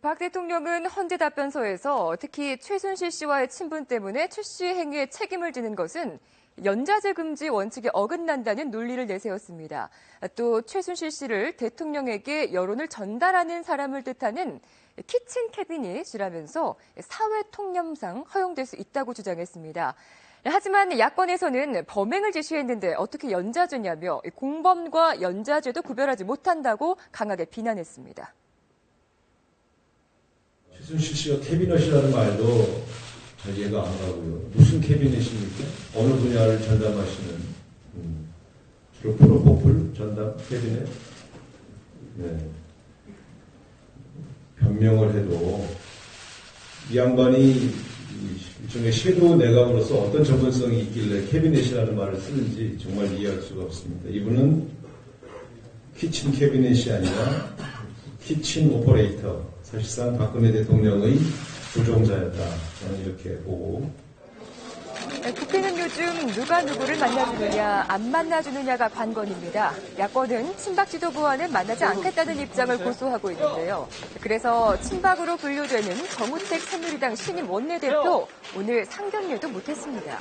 박 대통령은 헌재 답변서에서 특히 최순실 씨와의 친분 때문에 최 씨의 행위에 책임을 지는 것은 연좌제 금지 원칙에 어긋난다는 논리를 내세웠습니다. 또 최순실 씨를 대통령에게 여론을 전달하는 사람을 뜻하는 키친 캐비닛이라면서 사회 통념상 허용될 수 있다고 주장했습니다. 하지만 야권에서는 범행을 지시했는데 어떻게 연좌제냐며 공범과 연좌제도 구별하지 못한다고 강하게 비난했습니다. 최순실 씨가 캐비닛이라는 말도 잘 이해가 안 가고요. 무슨 캐비닛입니까? 어느 분야를 전담하시는 주로 프로포폴 전담 캐비닛? 네. 변명을 해도 이 양반이 일종의 섀도우 내각으로서 어떤 전문성이 있길래 캐비닛이라는 말을 쓰는지 정말 이해할 수가 없습니다. 이분은 키친 캐비닛이 아니라 키친 오퍼레이터, 사실상 박근혜 대통령의 조종자였다. 저는 이렇게 보고. 국회는 요즘 누가 누구를 만나주느냐, 안 만나주느냐가 관건입니다. 야권은 친박 지도부와는 만나지 않겠다는 입장을 고수하고 있는데요. 그래서 친박으로 분류되는 정우택 새누리당 신임 원내대표 오늘 상견례도 못했습니다.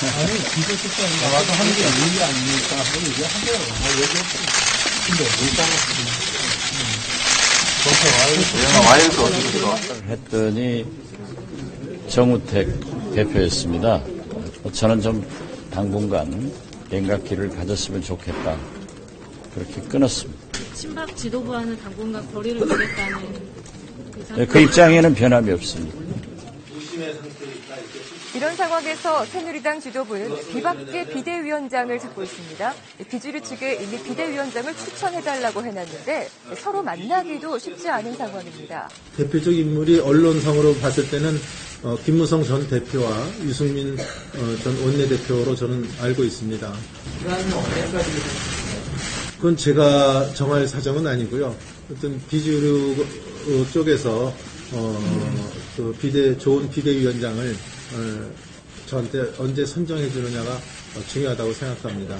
아니, 진짜 쉽지 않은데. 나와서 하는 게 의미 아닙니까? 이게 한 개가 뭐 얘기했어. 근데 못 따랐어. 했더니 정우택 대표였습니다. 저는 좀 당분간 냉각기를 가졌으면 좋겠다. 그렇게 끊었습니다. 친박 지도부와는 당분간 거리를 두겠다는 그 입장에는 변함이 없습니다. 이런 상황에서 새누리당 지도부는 비박계 비대위원장을 찾고 있습니다. 비주류 측에 이미 비대위원장을 추천해달라고 해놨는데 서로 만나기도 쉽지 않은 상황입니다. 대표적 인물이 언론상으로 봤을 때는 김무성 전 대표와 유승민 전 원내대표로 저는 알고 있습니다. 그건 제가 정할 사정은 아니고요. 어떤 비주류 쪽에서 좋은 비대위원장을 저한테 언제 선정해 주느냐가 중요하다고 생각합니다.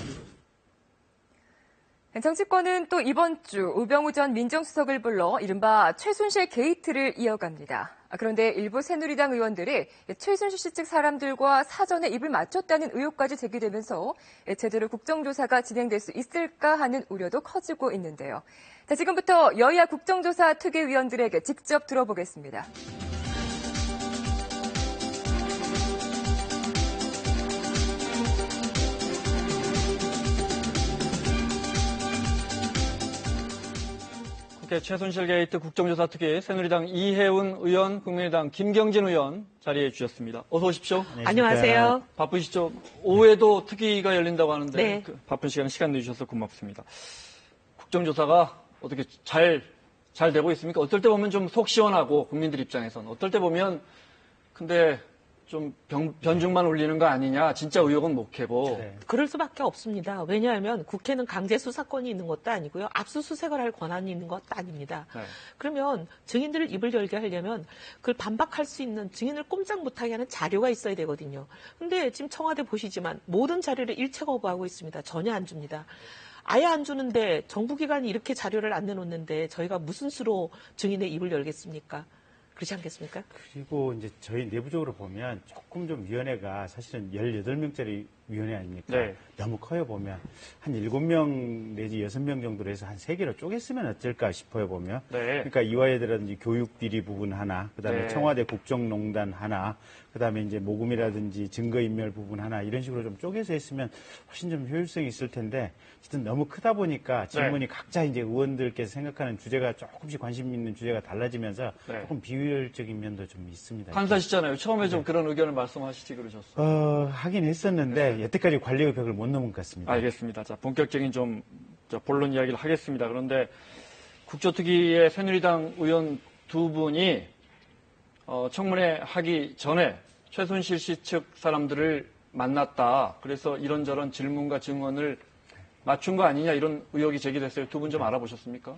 정치권은 또 이번 주 우병우 전 민정수석을 불러 이른바 최순실 게이트를 이어갑니다. 그런데 일부 새누리당 의원들이 최순실 씨 측 사람들과 사전에 입을 맞췄다는 의혹까지 제기되면서 제대로 국정조사가 진행될 수 있을까 하는 우려도 커지고 있는데요. 자, 지금부터 여야 국정조사 특위위원들에게 직접 들어보겠습니다. 최순실 게이트 국정조사 특위 새누리당 이혜훈 의원, 국민의당 김경진 의원 자리해 주셨습니다. 어서 오십시오. 안녕하세요. 바쁘시죠? 오후에도 특위가 열린다고 하는데 네. 바쁜 시간 내주셔서 고맙습니다. 국정조사가 어떻게 잘 되고 있습니까? 어떨 때 보면 좀 속 시원하고 국민들 입장에서는 어떨 때 보면 근데 좀 변죽만 울리는 거 아니냐, 진짜 의혹은 못 캐고. 네. 그럴 수밖에 없습니다. 왜냐하면 국회는 강제 수사권이 있는 것도 아니고요. 압수수색을 할 권한이 있는 것도 아닙니다. 네. 그러면 증인들을 입을 열게 하려면 그걸 반박할 수 있는 증인을 꼼짝 못하게 하는 자료가 있어야 되거든요. 근데 지금 청와대 보시지만 모든 자료를 일체 거부하고 있습니다. 전혀 안 줍니다. 아예 안 주는데 정부기관이 이렇게 자료를 안 내놓는데 저희가 무슨 수로 증인의 입을 열겠습니까? 그렇지 않겠습니까? 그리고 이제 저희 내부적으로 보면 조금 좀 위원회가 사실은 18명짜리 위원회 아닙니까? 네. 너무 커요, 보면. 한 7명 내지 6명 정도로 해서 한 3개로 쪼갰으면 어쩔까 싶어요, 보면. 네. 그러니까 이화여대라든지 교육비리 부분 하나, 그 다음에 네. 청와대 국정농단 하나, 그 다음에 이제 모금이라든지 증거인멸 부분 하나, 이런 식으로 좀 쪼개서 했으면 훨씬 좀 효율성이 있을 텐데, 어쨌든 너무 크다 보니까 질문이 네. 각자 이제 의원들께서 생각하는 주제가 조금씩 관심 있는 주제가 달라지면서 네. 조금 비효율적인 면도 좀 있습니다. 판사시잖아요. 처음에 좀 그런 의견을 말씀하시지 그러셨어요. 하긴 했었는데, 여태까지 관리의 벽을 못 넘은 것 같습니다. 알겠습니다. 자, 본격적인 본론 이야기를 하겠습니다. 그런데 국조특위의 새누리당 의원 두 분이 청문회 하기 전에 최순실 씨 측 사람들을 만났다. 그래서 이런저런 질문과 증언을 맞춘 거 아니냐 이런 의혹이 제기됐어요. 두 분 좀 알아보셨습니까?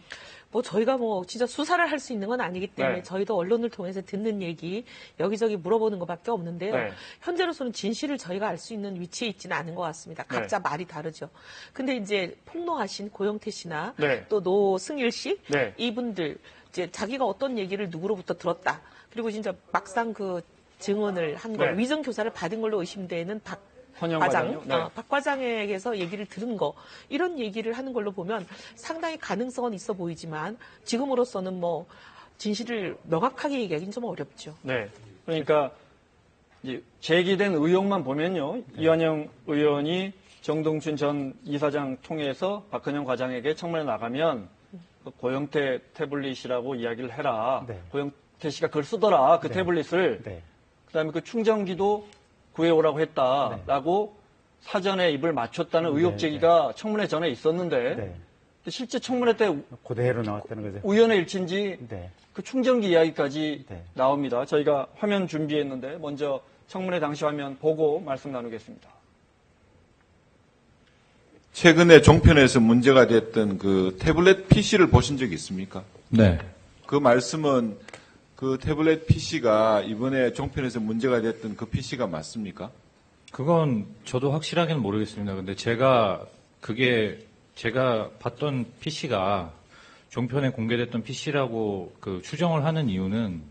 저희가 진짜 수사를 할 수 있는 건 아니기 때문에 네. 저희도 언론을 통해서 듣는 얘기 여기저기 물어보는 것밖에 없는데요. 네. 현재로서는 진실을 저희가 알 수 있는 위치에 있지는 않은 것 같습니다. 각자 말이 다르죠. 근데 이제 폭로하신 고영태 씨나 네. 또 노승일 씨 네. 이분들 이제 자기가 어떤 얘기를 누구로부터 들었다. 그리고 진짜 막상 그 증언을 한 거, 네. 위증 교사를 받은 걸로 의심되는 헌영 과장, 과장요? 네. 박 과장에게서 얘기를 들은 거, 이런 얘기를 하는 걸로 보면 상당히 가능성은 있어 보이지만 지금으로서는 진실을 명확하게 얘기하기는 좀 어렵죠. 네. 그러니까 이제 제기된 의혹만 보면요. 이완영 의원이 정동춘 전 이사장 통해서 박헌영 과장에게 청문회 나가면 그 고영태 태블릿이라고 이야기를 해라. 네. 고영태 씨가 그걸 쓰더라. 그 네. 태블릿을. 네. 그다음에 그 충전기도 구해오라고 했다라고 사전에 입을 맞췄다는 의혹 네, 제기가 청문회 전에 있었는데 네. 실제 청문회 때 그대로 나왔다는 거죠. 우연의 일치인지 네. 그 충전기 이야기까지 네. 나옵니다. 저희가 화면 준비했는데 먼저 청문회 당시 화면 보고 말씀 나누겠습니다. 최근에 종편에서 문제가 됐던 그 태블릿 PC를 보신 적 있습니까? 네. 그 말씀은 그 태블릿 PC가 이번에 종편에서 문제가 됐던 그 PC가 맞습니까? 그건 저도 확실하게는 모르겠습니다. 근데 제가 봤던 PC가 종편에 공개됐던 PC라고 그 추정을 하는 이유는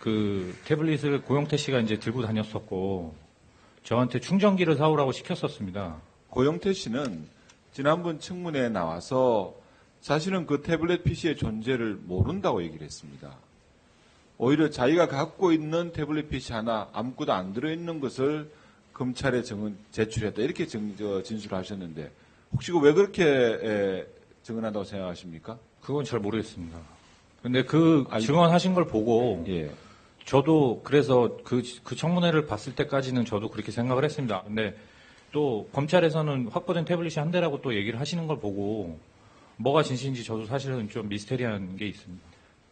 그 태블릿을 고영태 씨가 이제 들고 다녔었고 저한테 충전기를 사오라고 시켰었습니다. 고영태 씨는 지난번 청문회에 나와서 사실은 그 태블릿 PC의 존재를 모른다고 얘기를 했습니다. 오히려 자기가 갖고 있는 태블릿 PC 하나 아무것도 안 들어있는 것을 검찰에 제출했다. 이렇게 진술하셨는데 혹시 왜 그렇게 증언한다고 생각하십니까? 그건 잘 모르겠습니다. 근데 그 증언하신 걸 보고 예. 저도 그래서 그 청문회를 봤을 때까지는 저도 그렇게 생각을 했습니다. 근데 또 검찰에서는 확보된 태블릿이 한 대라고 또 얘기를 하시는 걸 보고 뭐가 진실인지 저도 사실은 좀 미스테리한 게 있습니다.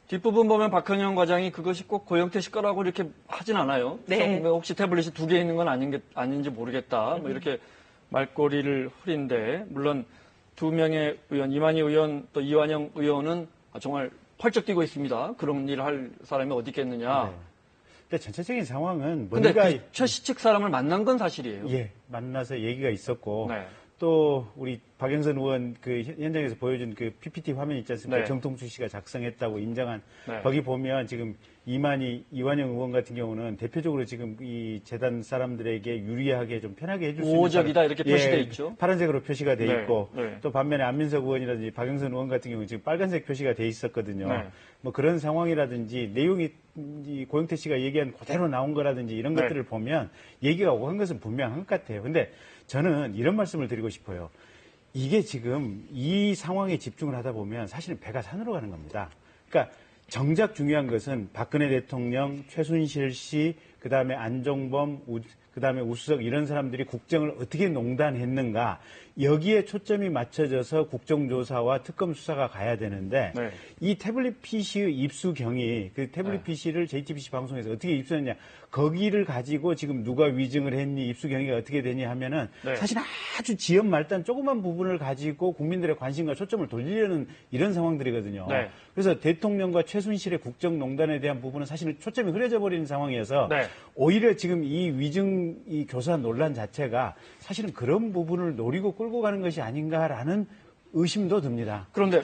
뒷부분 보면 박헌영 과장이 그것이 꼭 고영태 씨 거라고 이렇게 하진 않아요. 네. 혹시 태블릿이 2개 있는 건 아닌지 모르겠다. 이렇게 말꼬리를 흐린데 물론 2명의 의원, 이만희 의원 또 이완영 의원은 정말 펄쩍 뛰고 있습니다. 그런 일을 할 사람이 어디 있겠느냐. 네. 근데 전체적인 상황은 근데 뭔가 최 씨 측 사람을 만난 건 사실이에요. 예, 만나서 얘기가 있었고 네. 또 우리 박영선 의원 그 현장에서 보여준 그 PPT 화면 있지 않습니까? 네. 정통춘 씨가 작성했다고 인정한 네. 거기 보면 지금 이완영 의원 같은 경우는 대표적으로 지금 이 재단 사람들에게 유리하게 좀 편하게 해줄 수 있는 우호적이다 이렇게 표시돼 있죠. 파란색으로 표시가 돼 네. 있고 네. 또 반면에 안민석 의원이라든지 박영선 의원 같은 경우는 지금 빨간색 표시가 돼 있었거든요. 네. 뭐 그런 상황이라든지 내용이 이 고영태 씨가 얘기한 그대로 나온 거라든지 이런 네. 것들을 보면 얘기가 오간 것은 분명한 것 같아요. 근데 저는 이런 말씀을 드리고 싶어요. 이게 지금 이 상황에 집중을 하다 보면 사실은 배가 산으로 가는 겁니다. 그러니까 정작 중요한 것은 박근혜 대통령, 최순실 씨, 그다음에 안종범, 그다음에 우수석 이런 사람들이 국정을 어떻게 농단했는가 여기에 초점이 맞춰져서 국정조사와 특검 수사가 가야 되는데 네. 이 태블릿 PC의 입수 경위 그 태블릿 네. PC를 JTBC 방송에서 어떻게 입수했냐 거기를 가지고 지금 누가 위증을 했니 입수 경위가 어떻게 되니 하면은 네. 사실 아주 지연 말단 조그만 부분을 가지고 국민들의 관심과 초점을 돌리려는 이런 상황들이거든요. 네. 그래서 대통령과 최순실의 국정농단에 대한 부분은 사실은 초점이 흐려져 버리는 상황이어서 네. 오히려 지금 이 위증 이 교사 논란 자체가 사실은 그런 부분을 노리고 끌고 가는 것이 아닌가라는 의심도 듭니다. 그런데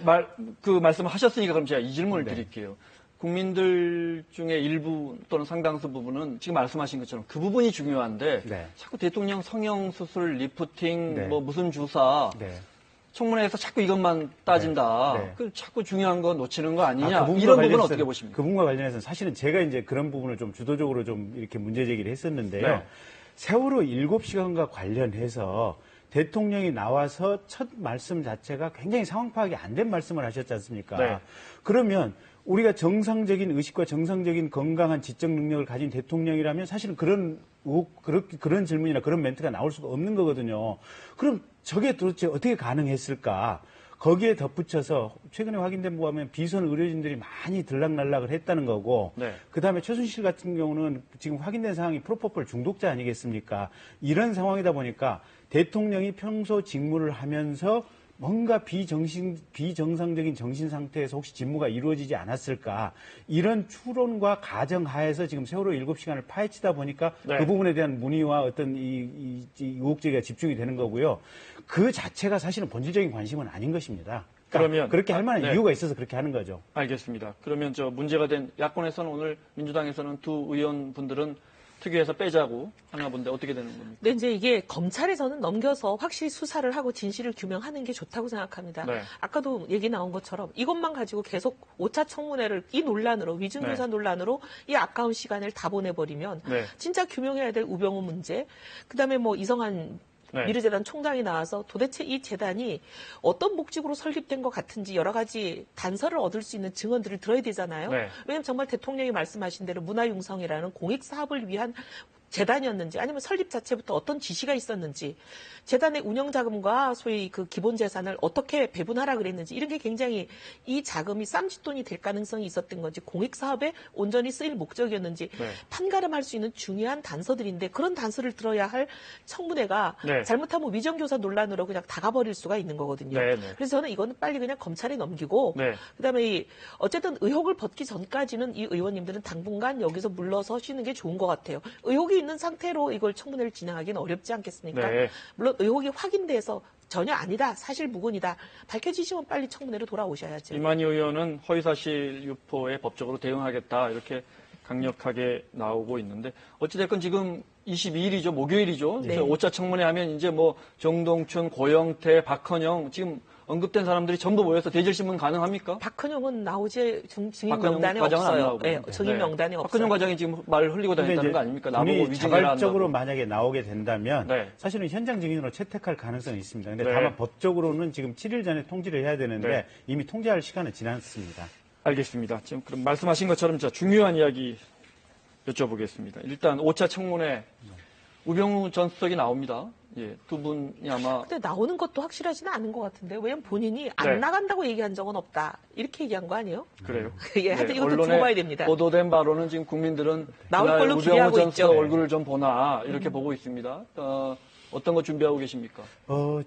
그 말씀을 하셨으니까 그럼 제가 이 질문을 네. 드릴게요. 국민들 중에 일부 또는 상당수 부분은 지금 말씀하신 것처럼 그 부분이 중요한데 네. 자꾸 대통령 성형수술, 리프팅, 네. 뭐 무슨 주사 네. 청문회에서 자꾸 이것만 따진다. 네. 그 자꾸 중요한 거 놓치는 거 아니냐. 그 부분과 이런 부분은 관련해서, 어떻게 보십니까? 그 부분과 관련해서는 사실은 제가 이제 그런 부분을 좀 주도적으로 좀 이렇게 문제 제기를 했었는데요. 네. 세월호 7시간과 관련해서 대통령이 나와서 첫 말씀 자체가 굉장히 상황 파악이 안 된 말씀을 하셨지 않습니까? 네. 그러면 우리가 정상적인 의식과 정상적인 건강한 지적 능력을 가진 대통령이라면 사실은 그런 질문이나 그런 멘트가 나올 수가 없는 거거든요. 그럼 저게 도대체 어떻게 가능했을까? 거기에 덧붙여서 최근에 확인된 거 보면 비선 의료진들이 많이 들락날락을 했다는 거고 네. 그다음에 최순실 같은 경우는 지금 확인된 상황이 프로포폴 중독자 아니겠습니까? 이런 상황이다 보니까 대통령이 평소 직무를 하면서 뭔가 비정상적인 정신 상태에서 혹시 직무가 이루어지지 않았을까 이런 추론과 가정하에서 지금 세월호 7시간을 파헤치다 보니까 네. 그 부분에 대한 문의와 어떤 이 의혹 제기가 집중이 되는 거고요. 그 자체가 사실은 본질적인 관심은 아닌 것입니다. 그러니까 그러면 그렇게 할 만한 네. 이유가 있어서 그렇게 하는 거죠. 알겠습니다. 그러면 저 문제가 된 야권에서는 오늘 민주당에서는 두 의원분들은 특위에서 빼자고 하나 본데 어떻게 되는 겁니까? 근데 이제 이게 검찰에서는 넘겨서 확실히 수사를 하고 진실을 규명하는 게 좋다고 생각합니다. 네. 아까도 얘기 나온 것처럼 이것만 가지고 계속 5차 청문회를 이 논란으로 위증교사 네. 논란으로 이 아까운 시간을 다 보내버리면 네. 진짜 규명해야 될 우병우 문제, 그다음에 뭐 이성한 네. 미르재단 총장이 나와서 도대체 이 재단이 어떤 목적으로 설립된 것 같은지 여러 가지 단서를 얻을 수 있는 증언들을 들어야 되잖아요. 네. 왜냐하면 정말 대통령이 말씀하신 대로 문화융성이라는 공익사업을 위한 재단이었는지 아니면 설립 자체부터 어떤 지시가 있었는지 재단의 운영자금과 소위 그 기본 재산을 어떻게 배분하라 그랬는지 이런 게 굉장히 이 자금이 쌈짓돈이 될 가능성이 있었던 건지 공익사업에 온전히 쓰일 목적이었는지 네. 판가름할 수 있는 중요한 단서들인데 그런 단서를 들어야 할 청문회가 네. 잘못하면 위정교사 논란으로 그냥 다가버릴 수가 있는 거거든요. 네, 네. 그래서 저는 이거는 빨리 그냥 검찰에 넘기고 네. 그다음에 어쨌든 의혹을 벗기 전까지는 이 의원님들은 당분간 여기서 물러서시는 게 좋은 것 같아요. 의혹이 있는 상태로 이걸 청문회를 진행하기는 어렵지 않겠습니까? 네. 물론 의혹이 확인돼서 전혀 아니다, 사실 무근이다 밝혀지시면 빨리 청문회로 돌아오셔야죠. 이만희 의원은 허위사실 유포에 법적으로 대응하겠다 이렇게 강력하게 나오고 있는데 어찌됐건 지금 22일이죠, 목요일이죠. 네. 5차 청문회 하면 이제 뭐 정동춘, 고영태, 박헌영 지금 언급된 사람들이 전부 모여서 대질신문 가능합니까? 박헌영은 나오지 증인 박헌영 명단에 과장은 안 없어요. 나오고. 네, 증인 명단에 없어요. 박헌영 과장이 지금 말 흘리고 근데 다녔다는 이제 거 아닙니까? 나보고 본인이 위증해라 자발적으로 한다고. 만약에 나오게 된다면 네. 사실은 현장 증인으로 채택할 가능성이 있습니다. 근데 네. 다만 법적으로는 지금 7일 전에 통지를 해야 되는데 네. 이미 통지할 시간은 지났습니다. 알겠습니다. 지금 그럼 말씀하신 것처럼 자, 중요한 이야기 여쭤보겠습니다. 일단 5차 청문회 우병우 전 수석이 나옵니다. 예, 두 분이 아마 근데 나오는 것도 확실하지는 않은 것 같은데 왜냐면 본인이 안 네. 나간다고 얘기한 적은 없다 이렇게 얘기한 거 아니에요? 그래요. 예, 하여튼 이것도 언론에 두고 봐야 됩니다. 보도된 바로는 지금 국민들은 나올 그날 걸로 우병우 기대하고 전 있죠. 수석 얼굴을 좀 보나 이렇게 보고 있습니다. 어떤 거 준비하고 계십니까?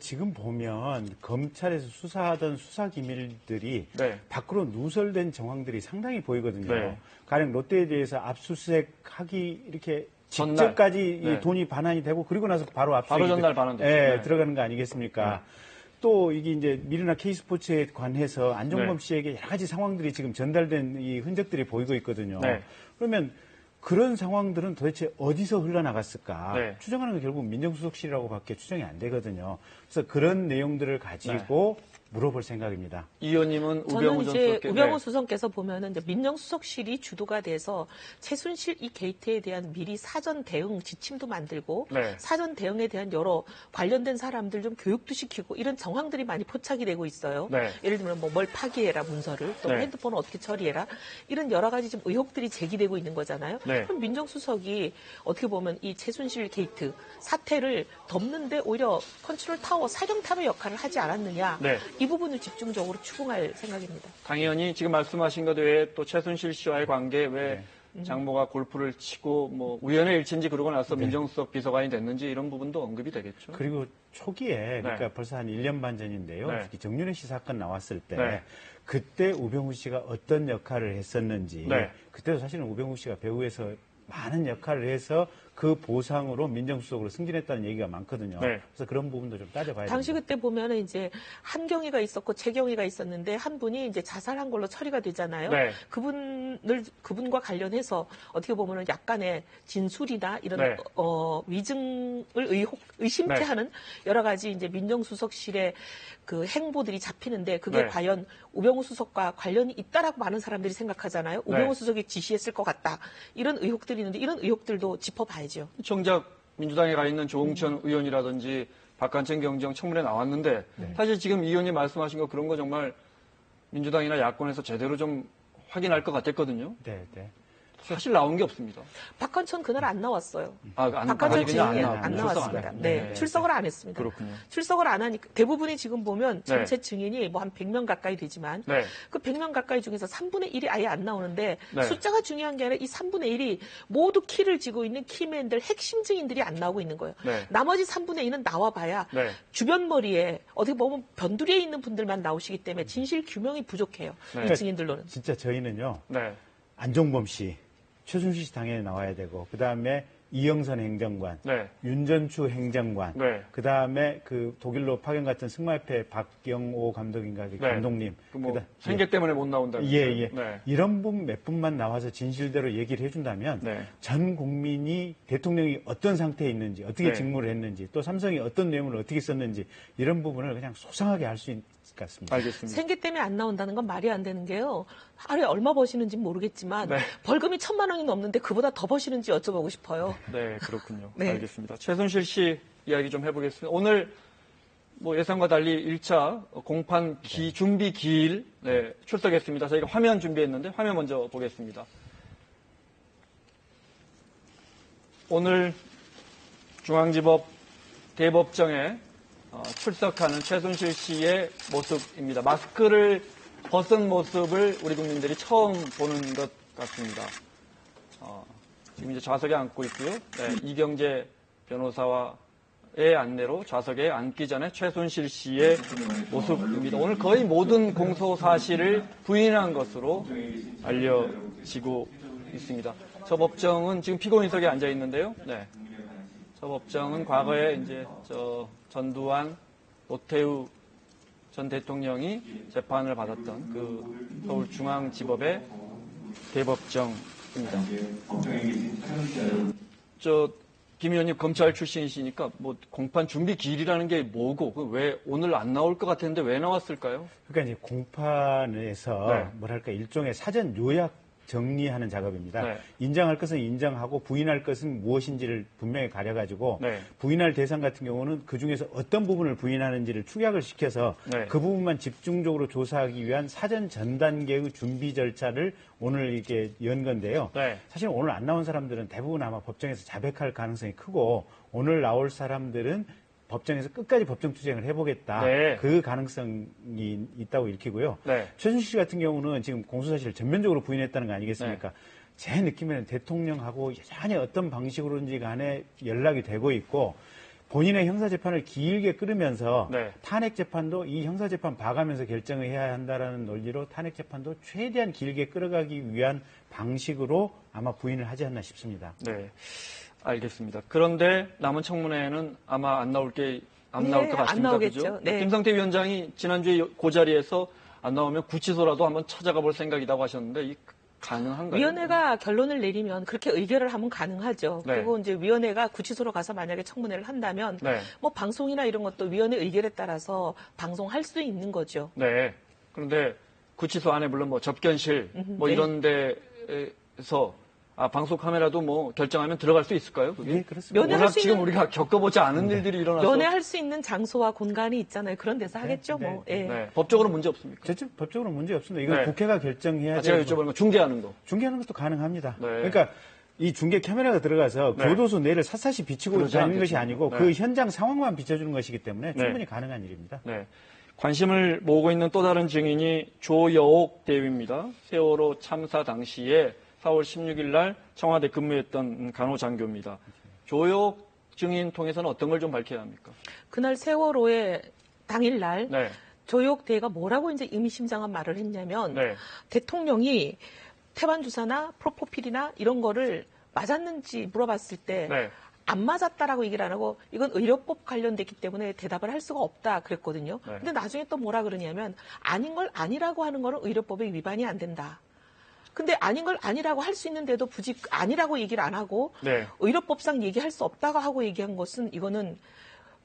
지금 보면 검찰에서 수사하던 수사 기밀들이 네. 밖으로 누설된 정황들이 상당히 보이거든요. 네. 가령 롯데에 대해서 압수수색하기 이렇게 전날. 직전까지 네. 이 돈이 반환이 되고 그리고 나서 바로 압수수색이 바로 전날 반환됐죠. 예, 네. 들어가는 거 아니겠습니까? 또 이게 이제 미르나 K스포츠에 관해서 안종범 네. 씨에게 여러 가지 상황들이 지금 전달된 이 흔적들이 보이고 있거든요. 네. 그러면 그런 상황들은 도대체 어디서 흘러나갔을까? 네. 추정하는 건 결국 민정수석실이라고밖에 추정이 안 되거든요. 그래서 그런 내용들을 가지고 물어볼 생각입니다. 이 의원님은 저는 우병우 전 이제 수석께 우병우 네. 수석께서 보면은 이제 민정수석실이 주도가 돼서 최순실 이 게이트에 대한 미리 사전 대응 지침도 만들고 네. 사전 대응에 대한 여러 관련된 사람들 좀 교육도 시키고 이런 정황들이 많이 포착이 되고 있어요. 네. 예를 들면 뭐 뭘 파기해라 문서를 또 네. 핸드폰을 어떻게 처리해라 이런 여러 가지 좀 의혹들이 제기되고 있는 거잖아요. 네. 그럼 민정수석이 어떻게 보면 이 최순실 게이트 사태를 덮는데 오히려 컨트롤 타워 사령탑의 역할을 하지 않았느냐 네. 이 부분을 집중적으로 추궁할 생각입니다. 강 의원이 지금 말씀하신 것 외에 또 최순실 씨와의 관계 왜 장모가 골프를 치고 뭐 우연의 일치인지 그러고 나서 민정수석 비서관이 됐는지 이런 부분도 언급이 되겠죠. 그리고 초기에 그러니까 벌써 한 1년 반 전인데요. 네. 특히 정윤회 씨 사건 나왔을 때 네. 그때 우병우 씨가 어떤 역할을 했었는지 네. 그때도 사실은 우병우 씨가 배우에서 많은 역할을 해서 그 보상으로 민정수석으로 승진했다는 얘기가 많거든요. 네. 그래서 그런 부분도 좀 따져봐야 당시 됩니다. 그때 보면은 이제 한경희가 있었고 최경희가 있었는데 한 분이 이제 자살한 걸로 처리가 되잖아요. 네. 그분과 관련해서 어떻게 보면은 약간의 진술이나 이런 네. 위증을 의심케 네. 하는 여러 가지 이제 민정수석실의 그 행보들이 잡히는데 그게 네. 과연 우병우 수석과 관련이 있다라고 많은 사람들이 생각하잖아요. 우병우 수석이 지시했을 것 같다. 이런 의혹들이 있는데 이런 의혹들도 짚어봐야죠. 정작 민주당에 가 있는 조홍천 의원이라든지 박관철 경정 청문회 나왔는데 사실 지금 이 의원님 말씀하신 거 그런 거 정말 민주당이나 야권에서 제대로 좀 확인할 것 같았거든요. 네, 네. 사실 나온 게 없습니다. 박한천 그날 안 나왔어요. 박한천 증인이 안 나왔습니다. 네, 출석을 안 했습니다. 그렇군요. 출석을 안 하니까 대부분이 지금 보면 네. 전체 증인이 뭐 한 100명 가까이 되지만 네. 그 100명 가까이 중에서 3분의 1이 아예 안 나오는데 네. 숫자가 중요한 게 아니라 이 3분의 1이 모두 키를 쥐고 있는 키맨들 핵심 증인들이 안 나오고 있는 거예요. 네. 나머지 3분의 2는 나와봐야 네. 주변 머리에 어떻게 보면 변두리에 있는 분들만 나오시기 때문에 진실 규명이 부족해요. 네. 이 증인들로는. 진짜 저희는요. 네. 안종범 씨, 최순실 씨 당연히 나와야 되고 그다음에 이영선 행정관, 네. 윤전추 행정관, 네. 그다음에 그 독일로 파견 갔던 승마협회 박경호 감독인가 그 네. 감독님. 뭐 생계 때문에 못 나온다. 예. 네. 이런 분 몇 분만 나와서 진실대로 얘기를 해준다면 네. 전 국민이 대통령이 어떤 상태에 있는지, 어떻게 네. 직무를 했는지, 또 삼성이 어떤 내용을 어떻게 썼는지 이런 부분을 그냥 소상하게 할 수 있을 것 같습니다. 알겠습니다. 생계 때문에 안 나온다는 건 말이 안 되는 게요. 하루에 얼마 버시는지 모르겠지만 네. 벌금이 1,000만 원이 넘는데 그보다 더 버시는지 여쭤보고 싶어요. 네, 그렇군요. 네. 알겠습니다. 최순실 씨 이야기 좀 해보겠습니다. 오늘 뭐 예상과 달리 1차 공판 준비 기일 출석했습니다. 저희가 화면 준비했는데 화면 먼저 보겠습니다. 오늘 중앙지법 대법정에 출석하는 최순실 씨의 모습입니다. 마스크를 벗은 모습을 우리 국민들이 처음 보는 것 같습니다. 지금 이제 좌석에 앉고 있고요. 네, 이경재 변호사와의 안내로 좌석에 앉기 전에 최순실 씨의 모습입니다. 오늘 거의 모든 공소 사실을 부인한 것으로 알려지고 있습니다. 저 법정은 지금 피고인석에 앉아 있는데요. 네. 저 법정은 과거에 이제 전두환, 노태우 전 대통령이 재판을 받았던 그 서울중앙지법의 대법정입니다. 김 의원님 검찰 출신이시니까 뭐 공판 준비 기일이라는 게 뭐고 왜 오늘 안 나올 것 같았는데 왜 나왔을까요? 그러니까 이제 공판에서 네. 뭐랄까 일종의 사전 요약 정리하는 작업입니다. 네. 인정할 것은 인정하고 부인할 것은 무엇인지를 분명히 가려가지고 네. 부인할 대상 같은 경우는 그중에서 어떤 부분을 부인하는지를 축약을 시켜서 네. 그 부분만 집중적으로 조사하기 위한 사전 전 단계의 준비 절차를 오늘 이렇게 연 건데요. 네. 사실 오늘 안 나온 사람들은 대부분 아마 법정에서 자백할 가능성이 크고 오늘 나올 사람들은 법정에서 끝까지 법정 투쟁을 해보겠다. 네. 그 가능성이 있다고 읽히고요. 네. 최순실 씨 같은 경우는 지금 공소사실을 전면적으로 부인했다는 거 아니겠습니까? 제 느낌에는 대통령하고 여전히 어떤 방식으로든지 간에 연락이 되고 있고 본인의 형사재판을 길게 끌으면서 네. 탄핵재판도 이 형사재판 봐가면서 결정을 해야 한다라는 논리로 탄핵재판도 최대한 길게 끌어가기 위한 방식으로 아마 부인을 하지 않나 싶습니다. 네. 알겠습니다. 그런데 남은 청문회는 아마 안 나올 것 같습니다. 안 나오겠죠. 그죠? 네. 김성태 위원장이 지난주에 그 자리에서 안 나오면 구치소라도 한번 찾아가 볼 생각이라고 하셨는데 이 가능한가요? 위원회가 결론을 내리면 그렇게 의결을 하면 가능하죠. 네. 그리고 이제 위원회가 구치소로 가서 만약에 청문회를 한다면 네. 뭐 방송이나 이런 것도 위원회 의결에 따라서 방송할 수 있는 거죠. 네. 그런데 구치소 안에 물론 뭐 접견실 뭐 네. 이런 데에서 방송 카메라도 뭐 결정하면 들어갈 수 있을까요? 그게? 네, 그렇습니다. 워낙 면회할 수 지금 있는- 우리가 겪어보지 않은 일들이 일어나서 면회할 수 있는 장소와 공간이 있잖아요. 그런 데서 하겠죠. 뭐. 예. 네. 법적으로 문제 없습니까? 저쪽 법적으로 문제 없습니다. 이건 네. 국회가 결정해야 제가 되고 여쭤보는 건 중계하는 거. 중계하는 것도 가능합니다. 네. 그러니까 이 중계 카메라가 들어가서 네. 교도소 내를 샅샅이 비추고 그러지 다니는 것이 않겠습니다. 아니고 네. 그 현장 상황만 비춰주는 것이기 때문에 네. 충분히 가능한 일입니다. 네. 관심을 모으고 있는 또 다른 증인이 조여옥 대위입니다. 세월호 참사 당시에 4월 16일 날 청와대 근무했던 간호장교입니다. 조여옥 증인 통해서는 어떤 걸 좀 밝혀야 합니까? 그날 세월호의 당일날 네. 조혁 대가 뭐라고 이제 의미심장한 말을 했냐면 네. 대통령이 태반 주사나 프로포필이나 이런 거를 맞았는지 물어봤을 때 네. 안 맞았다라고 얘기를 안 하고 이건 의료법 관련됐기 때문에 대답을 할 수가 없다 그랬거든요. 네. 근데 나중에 또 뭐라 그러냐면 아닌 걸 아니라고 하는 거는 의료법에 위반이 안 된다. 근데 아닌 걸 아니라고 할 수 있는데도 굳이 아니라고 얘기를 안 하고 네. 의료법상 얘기할 수 없다고 하고 얘기한 것은 이거는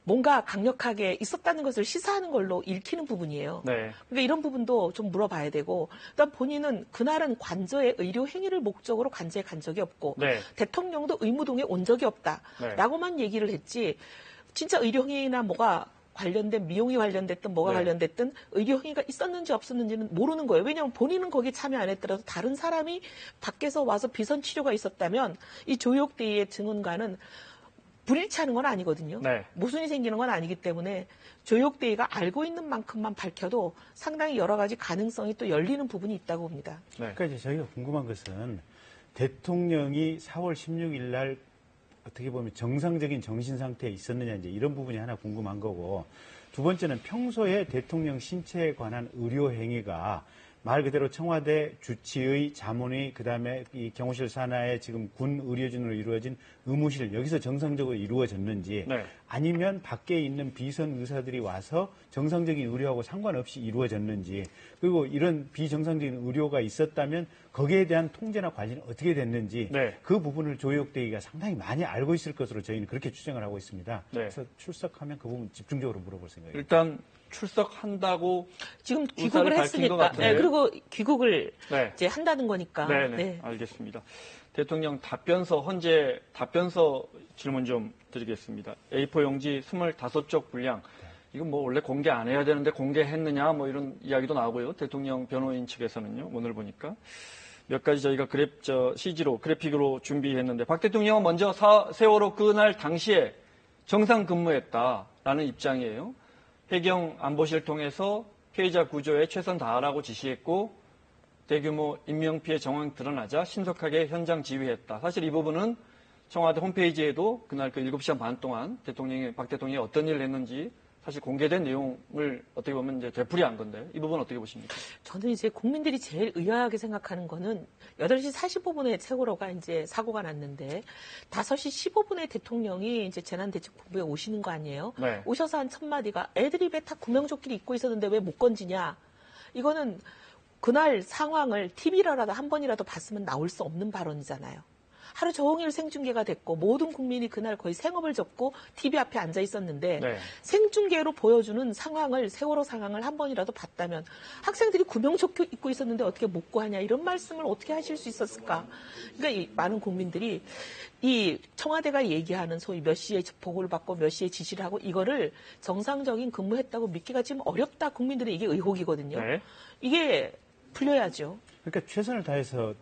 뭔가 강력하게 있었다는 것을 시사하는 걸로 읽히는 부분이에요. 네. 그러니까 이런 부분도 좀 물어봐야 되고, 일단 본인은 그날은 관저에 의료 행위를 목적으로 관저에 간 적이 없고, 네. 대통령도 의무동에 온 적이 없다. 네. 라고만 얘기를 했지, 진짜 의료 행위나 뭐가 관련된 미용이 관련됐든 뭐가 네. 관련됐든 의료 행위가 있었는지 없었는지는 모르는 거예요. 왜냐하면 본인은 거기에 참여 안 했더라도 다른 사람이 밖에서 와서 비선 치료가 있었다면 이 조혁대의 증언과는 불일치하는 건 아니거든요. 네. 모순이 생기는 건 아니기 때문에 조혁대가 알고 있는 만큼만 밝혀도 상당히 여러 가지 가능성이 또 열리는 부분이 있다고 봅니다. 네. 그러니까 이제 저희가 궁금한 것은 대통령이 4월 16일 날 어떻게 보면 정상적인 정신 상태에 있었느냐 이제 이런 부분이 하나 궁금한 거고, 두 번째는 평소에 대통령 신체에 관한 의료 행위가 말 그대로 청와대 주치의 자문의 그다음에 이 경호실 산하에 지금 군 의료진으로 이루어진 의무실 여기서 정상적으로 이루어졌는지 네. 아니면 밖에 있는 비선 의사들이 와서 정상적인 의료하고 상관없이 이루어졌는지, 그리고 이런 비정상적인 의료가 있었다면 거기에 대한 통제나 관리는 어떻게 됐는지 네. 그 부분을 조혁대기가 상당히 많이 알고 있을 것으로 저희는 그렇게 추정을 하고 있습니다. 네. 그래서 출석하면 그 부분 집중적으로 물어볼 생각입니다. 일단 출석한다고 지금 의사를 귀국을 밝힌 것 했으니까. 같은데. 네, 그리고 귀국을 네. 이제 한다는 거니까. 네네. 네. 알겠습니다. 대통령 답변서, 헌재 답변서 질문 좀 드리겠습니다. A4 용지 25쪽 분량. 이건 뭐 원래 공개 안 해야 되는데 공개했느냐 뭐 이런 이야기도 나오고요. 대통령 변호인 측에서는요. 오늘 보니까. 몇 가지 저희가 CG로, 그래픽으로 준비했는데 박 대통령은 먼저 세월호 그날 당시에 정상 근무했다라는 입장이에요. 해경 안보실 통해서 피해자 구조에 최선 다하라고 지시했고 대규모 인명피해 정황이 드러나자 신속하게 현장 지휘했다. 사실 이 부분은 청와대 홈페이지에도 그날 그 7시간 반 동안 박 대통령이 어떤 일을 했는지 사실 공개된 내용을 어떻게 보면 이제 되풀이한 건데 이 부분 어떻게 보십니까? 저는 이제 국민들이 제일 의아하게 생각하는 거는 8시 45분에 세월호가 이제 사고가 났는데 5시 15분에 대통령이 이제 재난대책본부에 오시는 거 아니에요? 네. 오셔서 한 첫 마디가 애들이 배 다 구명조끼를 입고 있었는데 왜 못 건지냐? 이거는 그날 상황을 TV라도 한 번이라도 봤으면 나올 수 없는 발언이잖아요. 하루 종일 생중계가 됐고 모든 국민이 그날 거의 생업을 접고 TV 앞에 앉아 있었는데 네. 생중계로 보여주는 상황을 세월호 상황을 한 번이라도 봤다면 학생들이 구명조끼 입고 있었는데 어떻게 못 구하냐 이런 말씀을 어떻게 하실 수 있었을까? 그러니까 이 많은 국민들이 이 청와대가 얘기하는 소위 몇 시에 보고를 받고 몇 시에 지시를 하고 이거를 정상적인 근무했다고 믿기가 지금 어렵다. 국민들의 이게 의혹이거든요. 네. 이게 풀려야죠. 그러니까 최선을 다해서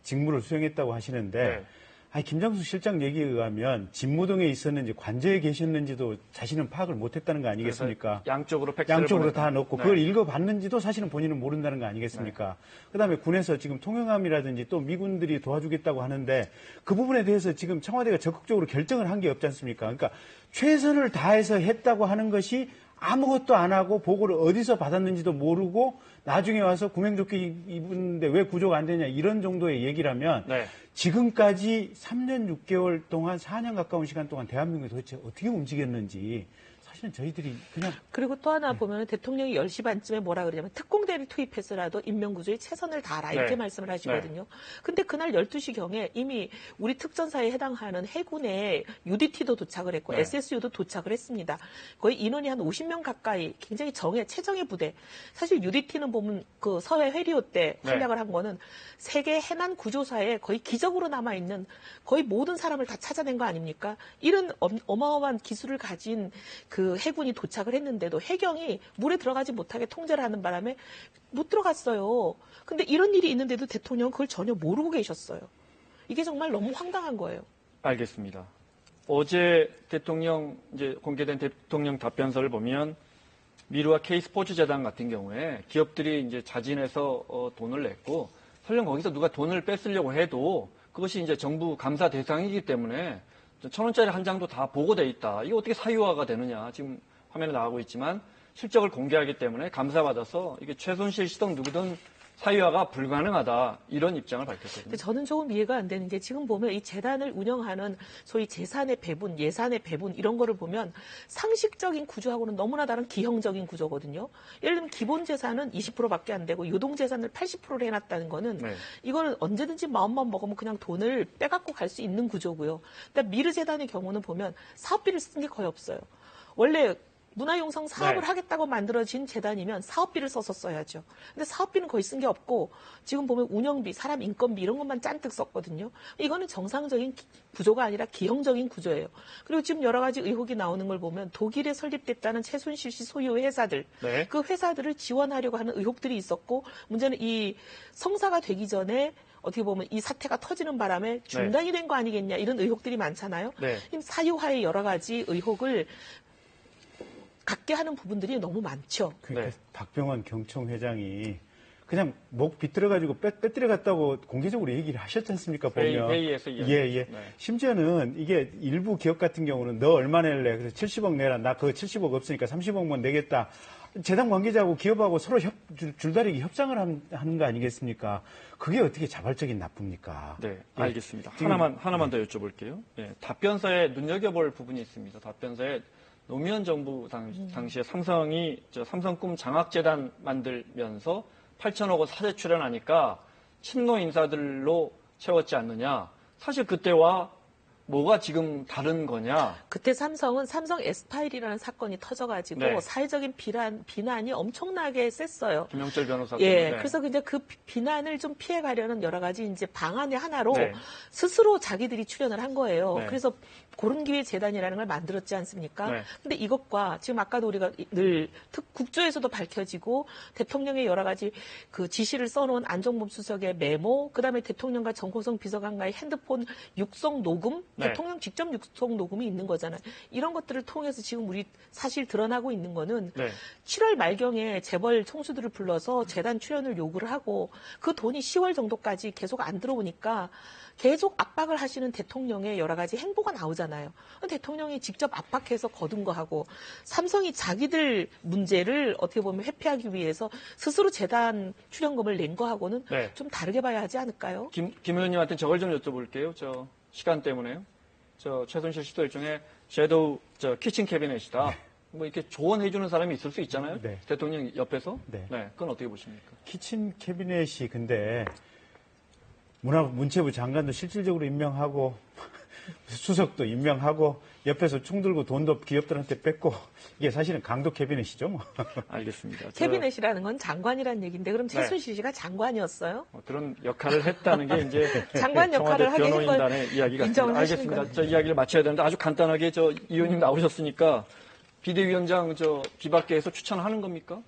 직무를 수행했다고 하시는데, 네. 아니, 김장수 실장 얘기에 의하면 집무동에 있었는지 관저에 계셨는지도 자신은 파악을 못했다는 거 아니겠습니까? 양쪽으로 팩스를 양쪽으로 보냈다. 다 넣고 네. 그걸 읽어봤는지도 사실은 본인은 모른다는 거 아니겠습니까? 그다음에 군에서 지금 통영함이라든지 또 미군들이 도와주겠다고 하는데 그 부분에 대해서 지금 청와대가 적극적으로 결정을 한 게 없지 않습니까? 그러니까 최선을 다해서 했다고 하는 것이 아무것도 안 하고 보고를 어디서 받았는지도 모르고 나중에 와서 구명조끼 입었는데 왜 구조가 안 되냐 이런 정도의 얘기라면 네. 지금까지 3년 6개월 동안 4년 가까운 시간 동안 대한민국이 도대체 어떻게 움직였는지 사실은 저희들이 그냥 그리고 또 하나 보면 대통령이 10시 반쯤에 뭐라 그러냐면 특공대를 투입해서라도 인명구조에 최선을 다하라 이렇게 네. 말씀을 하시거든요. 근데 그날 12시경에 이미 우리 특전사에 해당하는 해군의 UDT도 도착을 했고 네. SSU도 도착을 했습니다. 거의 인원이 한 50명 가까이 굉장히 최정예 부대. 사실 UDT는 보면 그 서해 회리호 때 네. 활약을 한 거는 세계 해난 구조사에 거의 기적으로 남아있는 거의 모든 사람을 다 찾아낸 거 아닙니까? 이런 어마어마한 기술을 가진 그 해군이 도착을 했는데도 해경이 물에 들어가지 못하게 통제를 하는 바람에 못 들어갔어요. 근데 이런 일이 있는데도 대통령은 그걸 전혀 모르고 계셨어요. 이게 정말 너무 황당한 거예요. 알겠습니다. 어제 대통령 이제 공개된 대통령 답변서를 보면 미르와 K스포츠재단 같은 경우에 기업들이 이제 자진해서 돈을 냈고 설령 거기서 누가 돈을 뺏으려고 해도 그것이 이제 정부 감사 대상이기 때문에 1,000원짜리 한 장도 다 보고돼 있다. 이게 어떻게 사유화가 되느냐. 지금 화면에 나가고 있지만 실적을 공개하기 때문에 감사받아서 이게 최순실 씨든 누구든 사유화가 불가능하다. 이런 입장을 밝혔거든요. 근데 저는 조금 이해가 안 되는 게 지금 보면 이 재단을 운영하는 소위 재산의 배분, 예산의 배분 이런 거를 보면 상식적인 구조하고는 너무나 다른 기형적인 구조거든요. 예를 들면 기본 재산은 20%밖에 안 되고 유동 재산을 80%를 해놨다는 거는 네. 이거는 언제든지 마음만 먹으면 그냥 돈을 빼갖고 갈 수 있는 구조고요. 근데 미르 재단의 경우는 보면 사업비를 쓴 게 거의 없어요. 원래 문화융성 사업을 네. 하겠다고 만들어진 재단이면 사업비를 써서 써야죠. 근데 사업비는 거의 쓴 게 없고 지금 보면 운영비, 사람 인건비 이런 것만 짠뜩 썼거든요. 이거는 정상적인 구조가 아니라 기형적인 구조예요. 그리고 지금 여러 가지 의혹이 나오는 걸 보면 독일에 설립됐다는 최순실 씨 소유의 회사들, 네. 그 회사들을 지원하려고 하는 의혹들이 있었고 문제는 이 성사가 되기 전에 어떻게 보면 이 사태가 터지는 바람에 중단이 된 거 아니겠냐 이런 의혹들이 많잖아요. 네. 사유화의 여러 가지 의혹을 갖게 하는 부분들이 너무 많죠. 그러니까 네. 박병원 경총 회장이 그냥 목 비틀어가지고 빼뜨려 갔다고 공개적으로 얘기를 하셨지 않습니까? 보면. 회의에서 이야기. 예. 네. 심지어는 이게 일부 기업 같은 경우는 너 얼마 낼래? 그래서 70억 내라. 나 그 70억 없으니까 30억만 내겠다. 재단 관계자하고 기업하고 서로 줄다리기 협상을 하는 거 아니겠습니까? 그게 어떻게 자발적인 나쁩니까? 네, 예. 알겠습니다. 지금- 하나만 더 여쭤볼게요. 예, 답변서에 눈여겨볼 부분이 있습니다. 답변서에 노무현 정부 당시에 삼성이 삼성꿈 장학재단 만들면서 8천억 원 사재 출연하니까 친노 인사들로 채웠지 않느냐. 사실 그때와 뭐가 지금 다른 거냐. 그때 삼성은 삼성 에스파일이라는 사건이 터져가지고 네. 사회적인 비난이 엄청나게 셌어요. 김영철 변호사. 예, 때문에. 그래서 이제 그 비난을 좀 피해가려는 여러 가지 이제 방안의 하나로 네. 스스로 자기들이 출연을 한 거예요. 네. 그래서 고른기회 재단이라는 걸 만들었지 않습니까? 네. 근데 이것과 지금 아까도 우리가 늘 국조에서도 밝혀지고 대통령의 여러 가지 그 지시를 써놓은 안종범 수석의 메모, 그다음에 대통령과 정호성 비서관과의 핸드폰 육성 녹음, 네. 대통령 직접 육성 녹음이 있는 거잖아요. 이런 것들을 통해서 지금 우리 사실 드러나고 있는 거는 네. 7월 말경에 재벌 총수들을 불러서 재단 출연을 요구를 하고 그 돈이 10월 정도까지 계속 안 들어오니까 계속 압박을 하시는 대통령의 여러 가지 행보가 나오잖아요. 대통령이 직접 압박해서 거둔 거하고 삼성이 자기들 문제를 어떻게 보면 회피하기 위해서 스스로 재단 출연금을 낸 거하고는 네. 좀 다르게 봐야 하지 않을까요? 김 의원님한테 저걸 좀 여쭤볼게요. 시간 때문에요. 최순실 씨도 일종의 섀도우 키친 캐비넷이다. 뭐 이렇게 조언해주는 사람이 있을 수 있잖아요. 네. 대통령 옆에서. 네. 그건 어떻게 보십니까? 키친 캐비넷이 근데 문체부 장관도 실질적으로 임명하고 수석도 임명하고 옆에서 총 들고 돈도 기업들한테 뺏고 이게 사실은 강도 캐비넷이죠. 뭐. 알겠습니다. 캐비넷이라는 건 장관이라는 얘기인데 그럼 네. 최순실 씨가 장관이었어요? 그런 역할을 했다는 게 이제 장관 역할을 청와대 하게 된 걸 변호인단의 이야기 같습니다. 인정을 하시는 알겠습니다. 거네요. 저 이야기를 마쳐야 되는데 아주 간단하게 이 의원님 나오셨으니까 비대위원장 비박계에서 추천하는 겁니까?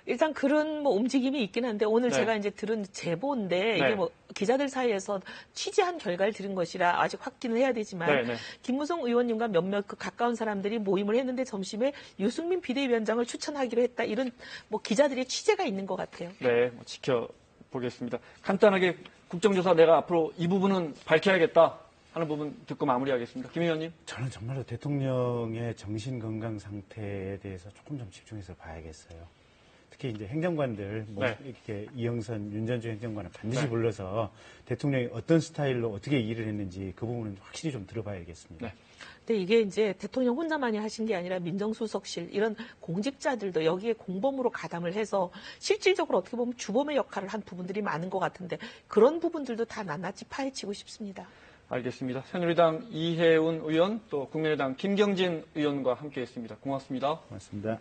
일단 그런 뭐 움직임이 있긴 한데 오늘 네. 제가 이제 들은 제보인데 네. 이게 뭐 기자들 사이에서 취재한 결과를 들은 것이라 아직 확인을 해야 되지만 네. 김무성 의원님과 몇몇 그 가까운 사람들이 모임을 했는데 점심에 유승민 비대위원장을 추천하기로 했다 이런 뭐 기자들의 취재가 있는 것 같아요. 네, 지켜보겠습니다. 간단하게 국정조사 내가 앞으로 이 부분은 밝혀야겠다 하는 부분 듣고 마무리하겠습니다. 김 의원님. 저는 정말로 대통령의 정신 건강 상태에 대해서 조금 좀 집중해서 봐야겠어요. 특히 이제 행정관들, 네. 이렇게 이영선, 윤전주 행정관을 반드시 네. 불러서 대통령이 어떤 스타일로 어떻게 일을 했는지 그 부분은 확실히 좀 들어봐야겠습니다. 네. 근데 이게 이제 대통령 혼자만이 하신 게 아니라 민정수석실 이런 공직자들도 여기에 공범으로 가담을 해서 실질적으로 어떻게 보면 주범의 역할을 한 부분들이 많은 것 같은데 그런 부분들도 다 낱낱이 파헤치고 싶습니다. 알겠습니다. 새누리당 이혜훈 의원 또 국민의당 김경진 의원과 함께했습니다. 고맙습니다. 고맙습니다.